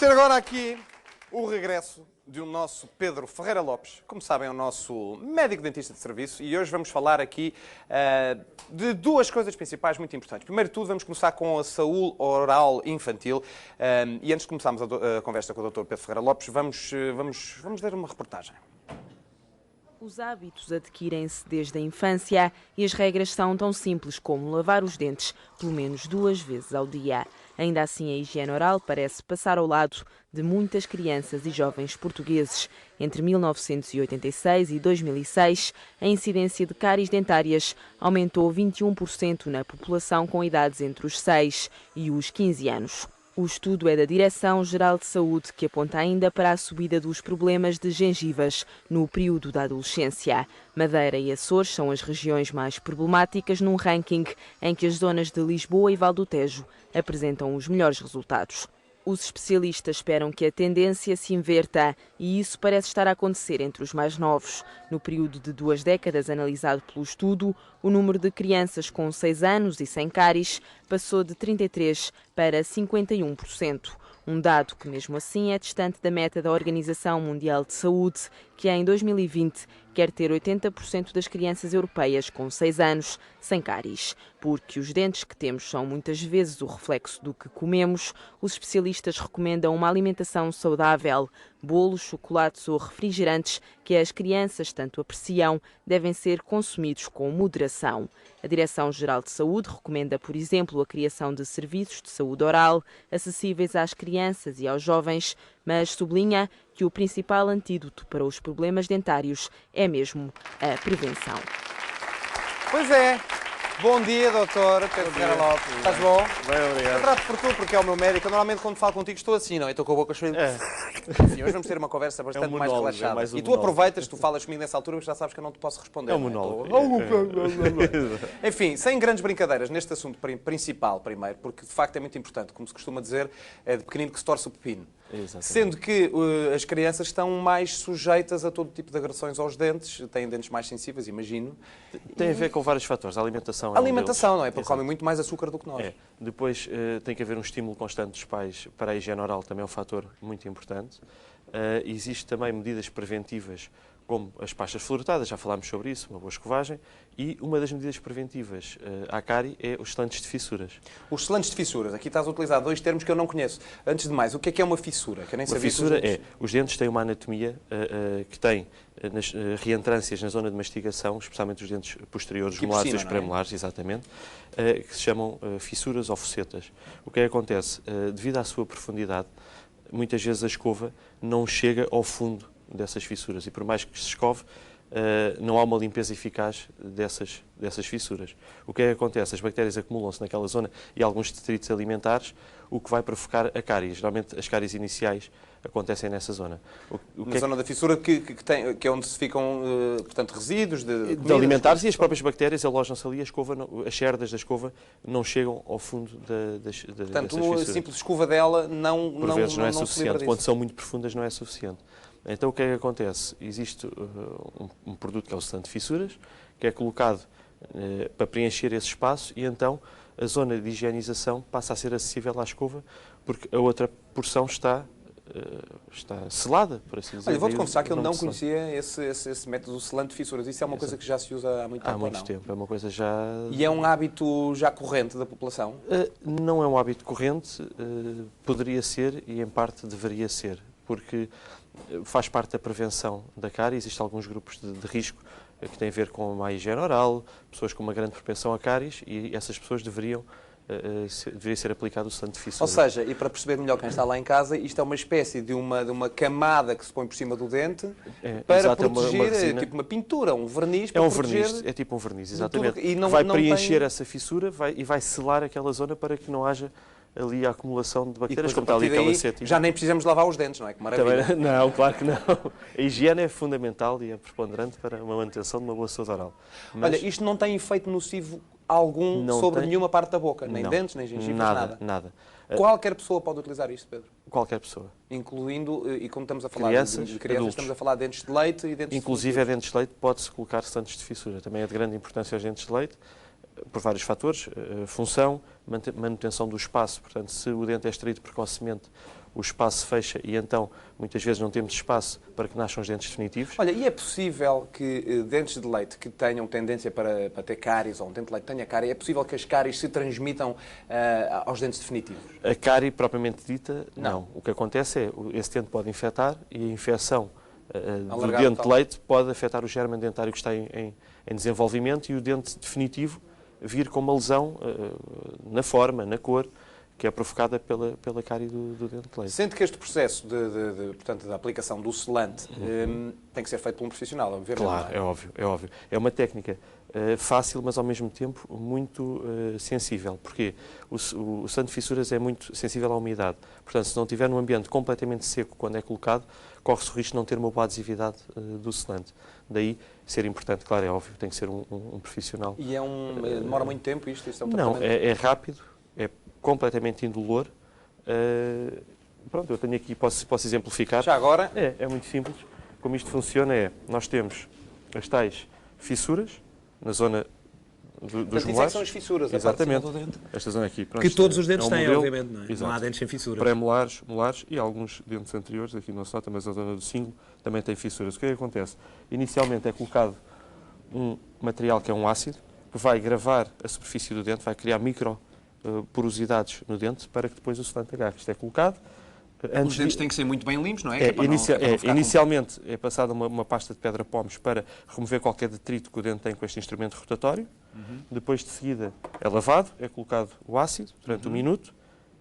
ter agora aqui o regresso de um nosso Pedro Ferreira Lopes. Como sabem, é o nosso médico dentista de serviço e hoje vamos falar aqui de duas coisas principais muito importantes. Primeiro de tudo, vamos começar com a saúde oral infantil e antes de começarmos a conversa com o Dr. Pedro Ferreira Lopes, vamos ler uma reportagem. Os hábitos adquirem-se desde a infância e as regras são tão simples como lavar os dentes pelo menos 2 vezes ao dia. Ainda assim, a higiene oral parece passar ao lado de muitas crianças e jovens portugueses. Entre 1986 e 2006, a incidência de cáries dentárias aumentou 21% na população com idades entre os 6 e os 15 anos. O estudo é da Direção-Geral de Saúde, que aponta ainda para a subida dos problemas de gengivas no período da adolescência. Madeira e Açores são as regiões mais problemáticas num ranking em que as zonas de Lisboa e Val do Tejo apresentam os melhores resultados. Os especialistas esperam que a tendência se inverta e isso parece estar a acontecer entre os mais novos. No período de 2 décadas analisado pelo estudo, o número de crianças com 6 anos e sem cáries passou de 33% para 51%. Um dado que, mesmo assim, é distante da meta da Organização Mundial de Saúde, que em 2020 quer ter 80% das crianças europeias com 6 anos sem cáries. Porque os dentes que temos são muitas vezes o reflexo do que comemos, os especialistas recomendam uma alimentação saudável. Bolos, chocolates ou refrigerantes que as crianças tanto apreciam devem ser consumidos com moderação. A Direção-Geral de Saúde recomenda, por exemplo, a criação de serviços de saúde oral acessíveis às crianças e aos jovens, mas sublinha que o principal antídoto para os problemas dentários é mesmo a prevenção. Pois é. Bom dia, doutor Pedro Ferreira Lopes. Estás bom? Bem, obrigado. Eu trato por tu, porque é o meu médico. Eu normalmente, quando falo contigo, estou assim, não é? Estou com a boca cheia de... Enfim, hoje vamos ter uma conversa bastante mais relaxada. mais um e tu monólogo. aproveitas, tu falas comigo nessa altura, mas já sabes que eu não te posso responder. É um não monólogo. Enfim, sem grandes brincadeiras neste assunto principal, primeiro, porque de facto é muito importante. Como se costuma dizer, é de pequenino que se torce o pepino. Exatamente. Sendo que as crianças estão mais sujeitas a todo tipo de agressões aos dentes, têm dentes mais sensíveis, imagino. Tem a ver com vários fatores. A alimentação é A alimentação, não é? Porque Exato. comem muito mais açúcar do que nós. É. Depois tem que haver um estímulo constante dos pais para a higiene oral, também é um fator muito importante. Existe também medidas preventivas, como as pastas fluoretadas, já falámos sobre isso, uma boa escovagem, e uma das medidas preventivas à cárie é os selantes de fissuras. Os selantes de fissuras. Aqui estás a utilizar 2 termos que eu não conheço. Antes de mais, o que é uma fissura? Que eu nem Uma sabia fissura que os é, os dentes têm uma anatomia que tem nas reentrâncias na zona de mastigação, especialmente os dentes posteriores, os Aqui por molares e cima, os não é? premolares, exatamente, que se chamam fissuras ou focetas. O que é que acontece? Devido à sua profundidade, muitas vezes a escova não chega ao fundo dessas fissuras e por mais que se escove, não há uma limpeza eficaz dessas fissuras. O que é que acontece? As bactérias acumulam-se naquela zona e alguns detritos alimentares, o que vai provocar a cárie. Geralmente as cáries iniciais acontecem nessa zona. Na zona da fissura que é onde se ficam, portanto, resíduos de de alimentares e as próprias bactérias alojam-se ali, as cerdas da escova não chegam ao fundo das Portanto, dessas uma fissuras. simples escova dela Por vezes não é se livra suficiente. disso. Quando são muito profundas não é suficiente. Então o que é que acontece? Existe um produto que é o selante de fissuras, que é colocado para preencher esse espaço e então a zona de higienização passa a ser acessível à escova porque a outra porção está selada, por assim dizer. Olha, vou-te confessar que eu Não não de selante. conhecia esse método selante de fissuras. Isso é uma coisa que já se usa há muito tempo, Há muito ou não? tempo, é uma coisa já... E é um hábito já corrente da população? Não é um hábito corrente, poderia ser e em parte deveria ser, porque faz parte da prevenção da cárie, existem alguns grupos de risco que têm a ver com a má higiene oral, pessoas com uma grande propensão a cáries e essas pessoas deveria ser aplicado o selante de Ou fissura. seja, e para perceber melhor quem está lá em casa, isto é uma espécie de uma camada que se põe por cima do dente para exato, proteger, uma resina. tipo uma pintura, um verniz É para um proteger... verniz, é tipo um verniz, tudo exatamente. que- e não- vai não preencher tem- essa fissura e vai selar aquela zona para que não haja ali a acumulação de E bactérias, depois, como a está ali partir aquela daí, seta. já nem precisamos lavar os dentes, não é? Que maravilha. Também, não, claro que não. A higiene é fundamental e é preponderante para uma manutenção de uma boa saúde oral. Mas Olha, isto não tem efeito nocivo algum Não sobre tem. nenhuma parte da boca, nem não, dentes, nem gengivas, nada. nada. Qualquer pessoa pode utilizar isto, Pedro? Qualquer pessoa. Incluindo, e como estamos a falar Crianças, de crianças, adultos. estamos a falar de dentes de leite e dentes Inclusive, a dentes de leite pode-se colocar selantes de fissura. Também é de grande importância aos dentes de leite. por vários fatores, função, manutenção do espaço, portanto, se o dente é extraído precocemente, o espaço fecha e então muitas vezes não temos espaço para que nasçam os dentes definitivos. Olha, e é possível que dentes de leite que tenham tendência para ter cáries, ou um dente de leite que tenha cárie, é possível que as cáries se transmitam aos dentes definitivos? A cárie propriamente dita, não. O que acontece é que esse dente pode infectar e a infecção do dente de leite pode afetar o germe dentário que está em desenvolvimento e o dente definitivo vir com uma lesão na forma, na cor, que é provocada pela cárie do dente de leite. Sendo que este processo portanto, da aplicação do selante tem que ser feito por um profissional, obviamente. Claro, é óbvio. É uma técnica fácil, mas ao mesmo tempo muito sensível. Porquê? O selante de fissuras é muito sensível à umidade. Portanto, se não tiver num ambiente completamente seco quando é colocado, corre-se o risco de não ter uma boa adesividade do selante. Daí ser importante, claro, é óbvio, tem que ser um profissional. E demora muito tempo isto? É um não, é rápido, é completamente indolor. Pronto, eu tenho aqui, posso exemplificar. Já agora? É muito simples. Como isto funciona nós temos as tais fissuras na zona dos molares. São as fissuras, exatamente. A parte do dente. Esta zona aqui. Pronto, que todos os dentes têm, modelo, obviamente, não é? Exato. Não há dentes sem fissuras. Pré-molares, molares e alguns dentes anteriores, aqui não se nota, mas a zona do cíngulo também tem fissuras. O que é que acontece? Inicialmente é colocado um material que é um ácido, que vai gravar a superfície do dente, vai criar micro porosidades no dente para que depois o selante agarre. Isto é colocado. Os dentes têm que ser muito bem limpos, não é? Inicialmente é passada uma pasta de pedra pómez para remover qualquer detrito que o dente tem com este instrumento rotatório. Depois de seguida é lavado, é colocado o ácido durante 1 minuto,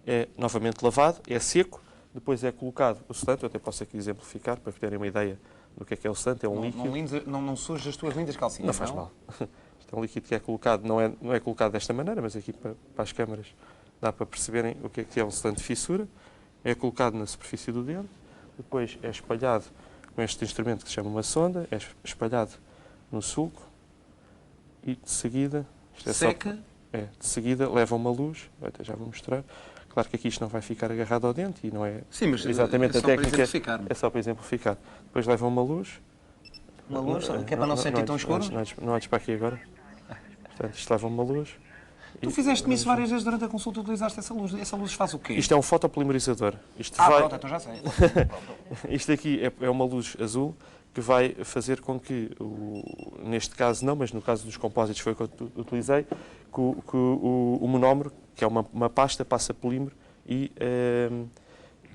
é novamente lavado, é seco, depois é colocado o selante. Eu até posso aqui exemplificar para terem uma ideia do que é o selante. É um líquido. Não sujas as tuas lindas calcinhas, não faz mal. Isto é um líquido que é colocado, não é colocado desta maneira, mas aqui para as câmaras dá para perceberem o que é um selante de fissura. É colocado na superfície do dente, depois é espalhado com este instrumento que se chama uma sonda, é espalhado no sulco e de seguida... Seca? De seguida leva uma luz, até já vou mostrar. Claro que aqui isto não vai ficar agarrado ao dente e não é exatamente a técnica. É só para exemplificar. Depois leva uma luz. Uma luz? Que é para não sentir tão escuro? Não olhes para aqui agora. Portanto, isto leva uma luz. Tu fizeste-me isso várias vezes durante a consulta, utilizaste essa luz. Essa luz faz o quê? Isto é um fotopolimerizador. Pronto, então já sei. Isto aqui é uma luz azul que vai fazer com que, neste caso não, mas no caso dos compósitos foi o que eu utilizei, que o monómero, que é uma pasta, passa polímero e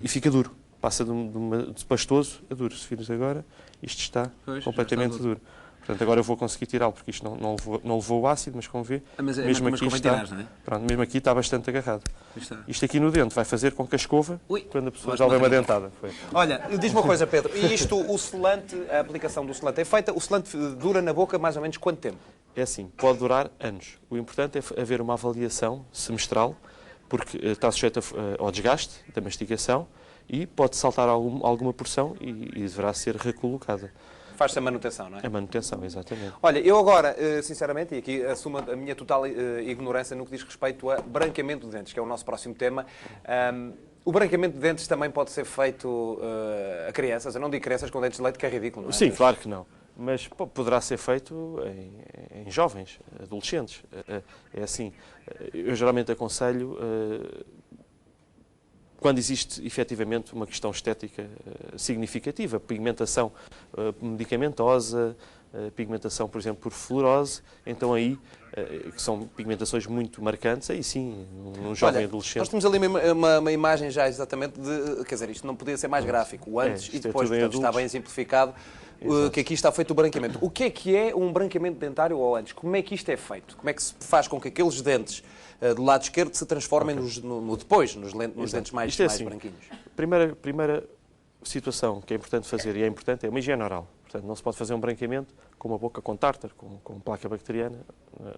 fica duro. Passa de pastoso a duro. Se vires agora, isto está completamente duro. Portanto, agora eu vou conseguir tirá-lo, porque isto não levou o ácido, mas como vê, mesmo aqui está, não é? pronto, mesmo aqui está bastante agarrado. Está. Isto aqui no dente vai fazer com que a escova, quando a pessoa já leva uma dentada. Olha, diz-me uma coisa, Pedro, e isto, o selante, a aplicação do selante é feita, o selante dura na boca mais ou menos quanto tempo? É assim, pode durar anos. O importante é haver uma avaliação semestral, porque está sujeito ao desgaste da mastigação e pode saltar alguma porção e deverá ser recolocada. Faz-se a manutenção, não é? A manutenção, exatamente. Olha, eu agora, sinceramente, e aqui assumo a minha total ignorância no que diz respeito a branqueamento de dentes, que é o nosso próximo tema. O branqueamento de dentes também pode ser feito a crianças. Eu não digo crianças com dentes de leite, que é ridículo, não é? Sim, claro que não. Mas poderá ser feito em jovens, adolescentes. É assim, eu geralmente aconselho... quando existe efetivamente uma questão estética significativa, pigmentação medicamentosa, pigmentação, por exemplo, por fluorose, então aí, que são pigmentações muito marcantes, aí sim, num jovem adolescente... Nós temos ali uma imagem já exatamente de... Quer dizer, isto não podia ser mais gráfico, o antes e depois, portanto, está bem exemplificado, que aqui está feito o branqueamento. O que é um branqueamento dentário ou antes? Como é que isto é feito? Como é que se faz com que aqueles dentes do lado esquerdo se transformem nos dentes mais assim, branquinhos? Primeira situação que é importante fazer, e é importante, é uma higiene oral. Portanto, não se pode fazer um branqueamento com uma boca com tártaro, com placa bacteriana,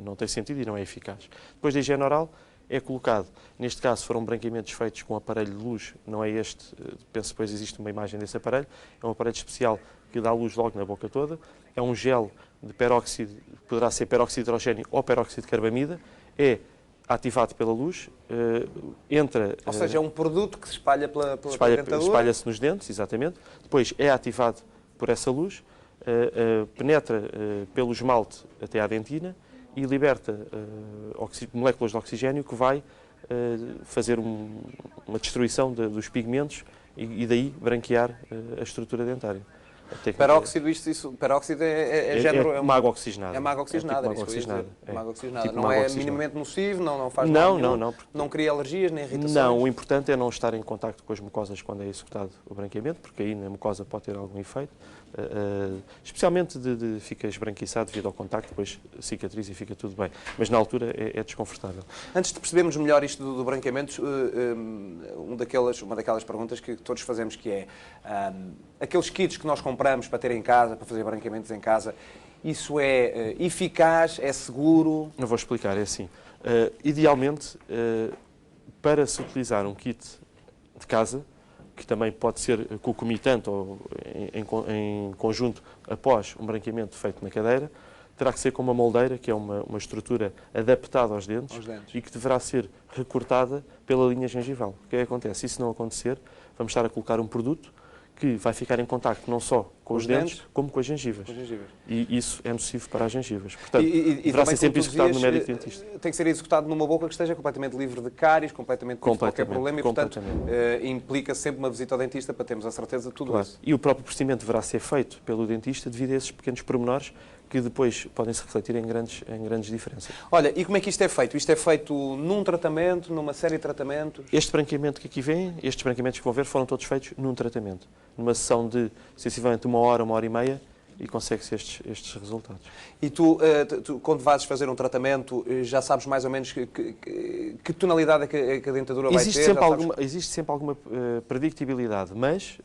não tem sentido e não é eficaz. Depois da higiene oral, é colocado, neste caso foram branqueamentos feitos com aparelho de luz, não é este, penso que depois existe uma imagem desse aparelho, é um aparelho especial que dá luz logo na boca toda, é um gel de peróxido, poderá ser peróxido de hidrogênio ou peróxido de carbamida, é ativado pela luz, entra... Ou seja, é um produto que se espalha pela dentadura? Espalha-se nos dentes, exatamente. Depois é ativado por essa luz, penetra pelo esmalte até à dentina e liberta moléculas de oxigênio que vai fazer uma destruição dos pigmentos e daí branquear a estrutura dentária. Peróxido é género... É uma água oxigenada. É uma água oxigenada, é tipo uma água oxigenada. Uma água oxigenada. Tipo Não é minimamente nocivo, não faz mal nenhum, não cria alergias nem irritações? Não, o importante é não estar em contacto com as mucosas quando é executado o branqueamento, porque aí na mucosa pode ter algum efeito, especialmente fica esbranquiçado devido ao contacto, depois cicatriza e fica tudo bem. Mas na altura é desconfortável. Antes de percebermos melhor isto do branqueamento, uma daquelas perguntas que todos fazemos, que é aqueles kits que nós compramos para ter em casa, para fazer branqueamentos em casa, isso é eficaz, é seguro? Eu vou explicar, é assim. Idealmente, para se utilizar um kit de casa, que também pode ser concomitante ou em conjunto após um branqueamento feito na cadeira, terá que ser com uma moldeira, que é uma estrutura adaptada aos dentes e que deverá ser recortada pela linha gengival. O que é que acontece? Se isso não acontecer, vamos estar a colocar um produto que vai ficar em contacto não só com os dentes, como com as gengivas. E isso é nocivo para as gengivas. Portanto, deverá ser sempre executado no médico dentista. Tem que ser executado numa boca que esteja completamente livre de cáries, completamente livre de qualquer problema e, portanto, implica sempre uma visita ao dentista para termos a certeza de tudo isso. E o próprio procedimento deverá ser feito pelo dentista devido a esses pequenos pormenores que depois podem se refletir em grandes diferenças. Olha, e como é que isto é feito? Isto é feito num tratamento, numa série de tratamentos? Este branqueamento que aqui vem, estes branqueamentos que vão ver, foram todos feitos num tratamento. Numa sessão de, sensivelmente, 1 hora e meia, e consegue-se estes resultados. E tu, quando vais fazer um tratamento, já sabes mais ou menos que tonalidade é que a dentadura vai ter? Existe sempre alguma predictibilidade, mas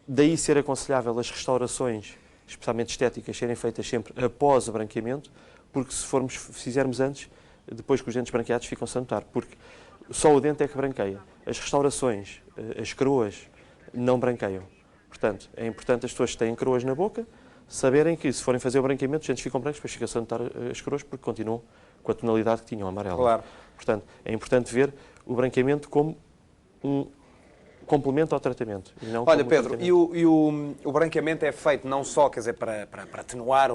daí ser aconselhável as restaurações, especialmente estéticas, serem feitas sempre após o branqueamento, porque se fizermos antes, depois que os dentes branqueados ficam-se a notar, porque só o dente é que branqueia. As restaurações, as coroas, não branqueiam. Portanto, é importante as pessoas que têm coroas na boca saberem que, se forem fazer o branqueamento, os dentes ficam brancos, depois fica-se a notar as coroas, porque continuam com a tonalidade que tinham, amarela. Claro. Portanto, é importante ver o branqueamento como um complemento ao tratamento. E não Olha, Pedro, e o branqueamento é feito não só, quer dizer, para atenuar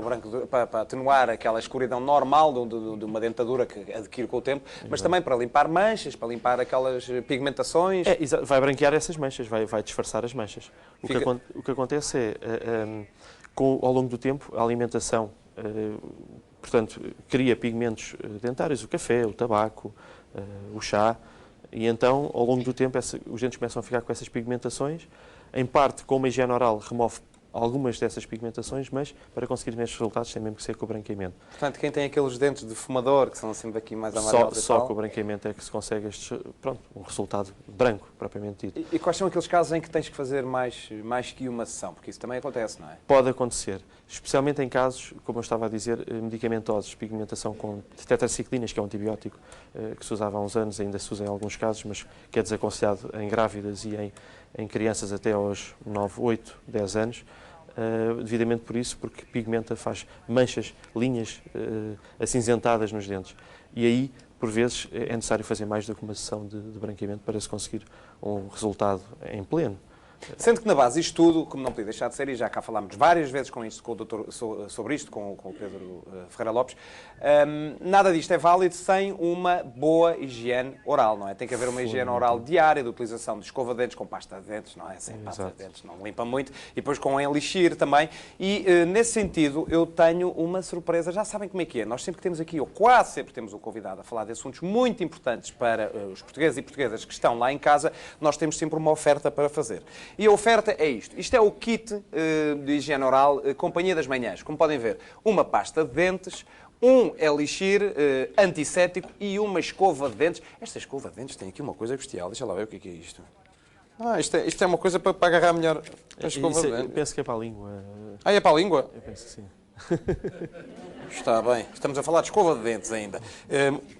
para atenuar aquela escuridão normal de uma dentadura que adquire com o tempo, mas também para limpar manchas, para limpar aquelas pigmentações? Vai branquear essas manchas, vai disfarçar as manchas. O que acontece é, ao longo do tempo, a alimentação, portanto, cria pigmentos dentários, o café, o tabaco, o chá. E então, ao longo do tempo, os dentes começam a ficar com essas pigmentações. Em parte, com uma higiene oral, remove algumas dessas pigmentações, mas para conseguir estes resultados tem mesmo que ser com o branqueamento. Portanto, quem tem aqueles dentes de fumador, que são assim daqui mais amarelos só com o branqueamento é que se consegue um resultado branco, propriamente dito. E quais são aqueles casos em que tens que fazer mais que uma sessão? Porque isso também acontece, não é? Pode acontecer, especialmente em casos, como eu estava a dizer, medicamentosos, pigmentação com tetraciclinas, que é um antibiótico que se usava há uns anos, ainda se usa em alguns casos, mas que é desaconselhado em grávidas e em crianças até aos 9, 8, 10 anos, devidamente por isso, porque pigmenta, faz manchas, linhas acinzentadas nos dentes. E aí, por vezes, é necessário fazer mais do que uma sessão de branqueamento para se conseguir um resultado em pleno. Sendo que na base isto tudo, como não podia deixar de ser, e já cá falámos várias vezes sobre isto com o Pedro Ferreira Lopes, nada disto é válido sem uma boa higiene oral, não é? Tem que haver uma higiene oral diária, de utilização de escova de dentes com pasta de dentes, não é? Sem pasta de dentes não limpa muito, e depois com elixir também. E nesse sentido eu tenho uma surpresa, já sabem como é que é, nós sempre que temos aqui, ou quase sempre temos um convidado a falar de assuntos muito importantes para os portugueses e portuguesas que estão lá em casa, nós temos sempre uma oferta para fazer. E a oferta é isto. Isto é o kit de higiene oral Companhia das Manhãs. Como podem ver, uma pasta de dentes, um elixir antisséptico e uma escova de dentes. Esta escova de dentes tem aqui uma coisa bestial. Deixa lá ver o que é isto. Isto é uma coisa para agarrar melhor a escova de dentes. Penso que é para a língua. É para a língua? Eu penso que sim. Está bem. Estamos a falar de escova de dentes ainda.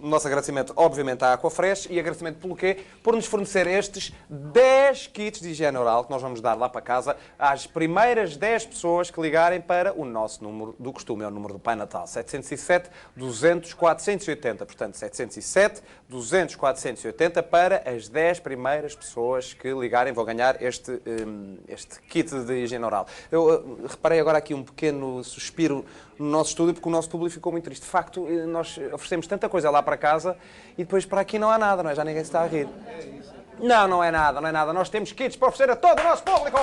Nosso agradecimento, obviamente, à Aquafresh e agradecimento pelo quê? Por nos fornecer estes 10 kits de higiene oral que nós vamos dar lá para casa às primeiras 10 pessoas que ligarem para o nosso número do costume, é o número do Pai Natal, 707-200-480. Portanto, 707-200-480 para as 10 primeiras pessoas que ligarem vão ganhar este kit de higiene oral. Eu reparei agora aqui um pequeno suspiro no nosso estúdio, porque o nosso público ficou muito triste. De facto, nós oferecemos tanta coisa lá para casa e depois para aqui não há nada, não é? Já ninguém se está a rir. Não, não é nada, não é nada. Nós temos kits para oferecer a todo o nosso público!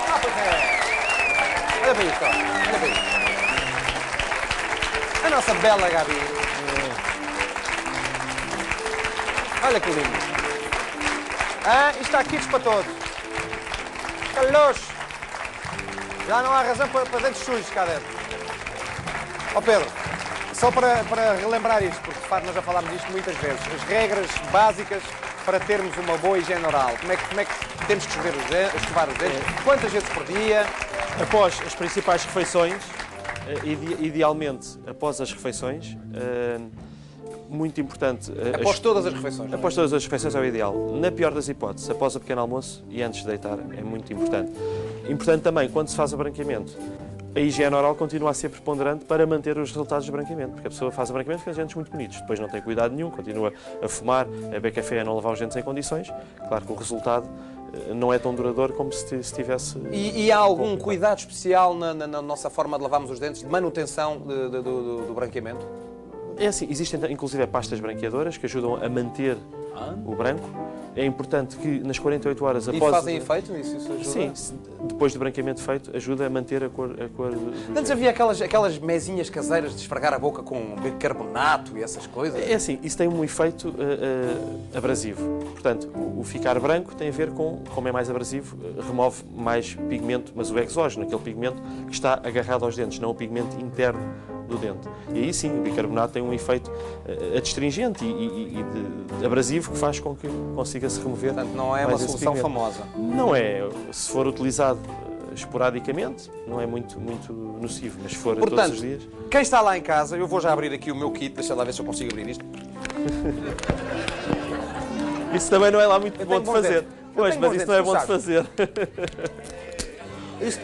Ah, pois é! Olha para isto, olha para isto. A nossa bela Gabi. Olha que lindo. Isto está kits para todos. Calhos. Já não há razão para dentes sujos cá dentro. Ó Pedro, só para relembrar isto, porque de facto nós já falámos disto muitas vezes, as regras básicas para termos uma boa higiene oral. Como é que temos que escovar os dentes? Quantas vezes por dia? Após as principais refeições, idealmente após as refeições, muito importante... Após todas as refeições. Não é? Após todas as refeições é o ideal. Na pior das hipóteses, após o pequeno almoço e antes de deitar, é muito importante. Importante também, quando se faz o branqueamento, a higiene oral continua a ser preponderante para manter os resultados do branqueamento, porque a pessoa faz o branqueamento com os dentes muito bonitos, depois não tem cuidado nenhum, continua a fumar, a beber café, a não lavar os dentes em condições. Claro que o resultado não é tão duradouro como se tivesse... E há algum cuidado especial na nossa forma de lavarmos os dentes, de manutenção do branqueamento? É assim, existem inclusive pastas branqueadoras que ajudam a manter o branco. É importante que nas 48 horas após... E fazem efeito nisso? Isso ajuda? Sim, depois do branqueamento feito, ajuda a manter a cor Antes havia aquelas mesinhas caseiras de esfregar a boca com bicarbonato e essas coisas. É assim, isso tem um efeito abrasivo. Portanto, o ficar branco tem a ver com, como é mais abrasivo, remove mais pigmento, mas o exógeno, aquele pigmento que está agarrado aos dentes, não o pigmento interno do dente. E aí sim, o bicarbonato tem um efeito adstringente e de abrasivo que faz com que consiga-se remover. Portanto, não é uma solução famosa. Não é. Se for utilizado esporadicamente, não é muito nocivo, mas se for todos os dias... Quem está lá em casa, eu vou já abrir aqui o meu kit, deixa lá ver se eu consigo abrir isto. Isso também não é lá muito bom de fazer. Pois, mas isso não é bom de fazer.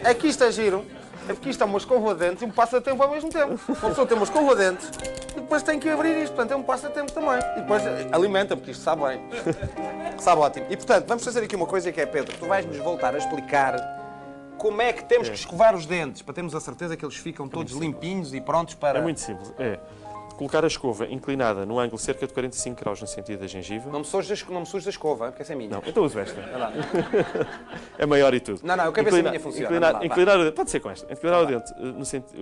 Aqui está giro. Aqui está uma escova de dentes e um passatempo ao mesmo tempo. Uma pessoa tem uma escova de dentes e depois tem que abrir isto. Portanto, é um passatempo também. E depois alimenta, porque isto sabe bem. Sabe ótimo. E, portanto, vamos fazer aqui uma coisa que é, Pedro, tu vais-nos voltar a explicar como é que temos que escovar os dentes, para termos a certeza que eles ficam todos limpinhos e prontos para... É muito simples. É colocar a escova inclinada num ângulo cerca de 45 graus no sentido da gengiva. Não me sujes a escova, porque essa é minha. Não, então uso esta. É maior e tudo. Não, eu quero ver se a minha funciona. Inclinar o dente, pode ser com esta. Inclinar o dente,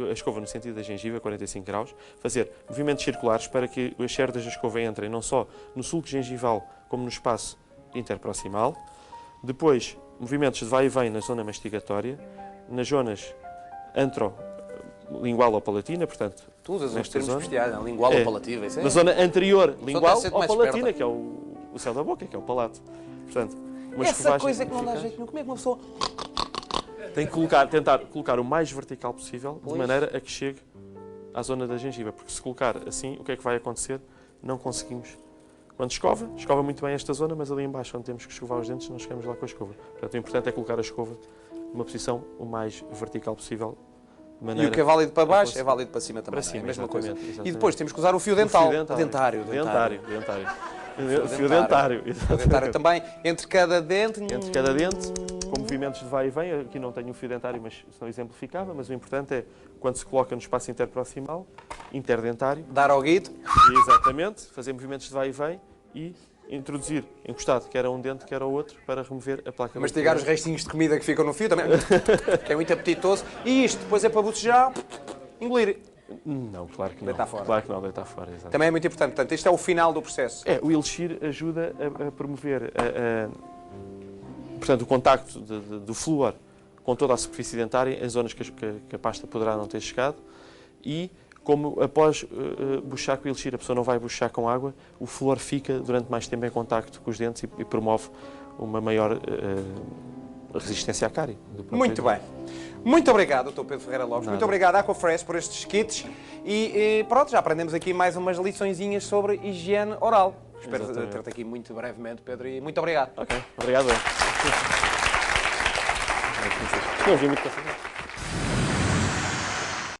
a escova no sentido da gengiva, 45 graus. Fazer movimentos circulares para que as cerdas da escova entrem não só no sulco gengival, como no espaço interproximal. Depois, movimentos de vai e vem na zona mastigatória, nas zonas lingual ou palatina, portanto... Tu usas uns termos especiais, lingual ou palativa, isso é? Na zona anterior, lingual ou palatina, que é o céu da boca, que é o palato. Portanto, uma essa coisa que não dá jeito nenhum, como é que uma pessoa... Tem que tentar colocar o mais vertical possível, de maneira a que chegue à zona da gengiva, porque se colocar assim, o que é que vai acontecer? Não conseguimos. Quando escova muito bem esta zona, mas ali em baixo, onde temos que escovar os dentes, não chegamos lá com a escova. Portanto, o importante é colocar a escova numa posição o mais vertical possível. E o que é válido para baixo é válido para cima também. Para cima, é a mesma coisa. Exatamente. E depois temos que usar o fio dental. Dentário. O fio dentário também, entre cada dente, com movimentos de vai e vem. Aqui não tenho o fio dentário, mas se não exemplificava, mas o importante é, quando se coloca no espaço interproximal, interdentário... Dar ao guido. Exatamente, fazer movimentos de vai e vem e introduzir, encostado, quer a um dente, quer ao outro, para remover a placa. Mastigar os restinhos de comida que ficam no fio também, que é muito apetitoso. E isto depois é para bocejar, engolir. Não, claro que não. Deitar fora. Claro que não, deitar fora, exatamente. Também é muito importante. Portanto, este é o final do processo. O Elixir ajuda a promover portanto, o contacto do flúor com toda a superfície dentária em zonas que a pasta poderá não ter chegado e, como após buchar com o Elixir a pessoa não vai buchar com água, o flúor fica durante mais tempo em contacto com os dentes e promove uma maior resistência à cárie. Muito bem. Muito obrigado, Dr. Pedro Ferreira Lopes. Muito obrigado à Aquafresh por estes kits. E pronto, já aprendemos aqui mais umas liçõezinhas sobre higiene oral. Espero ter-te aqui muito brevemente, Pedro, e muito obrigado. Ok, obrigado. Não vi muito para fazer.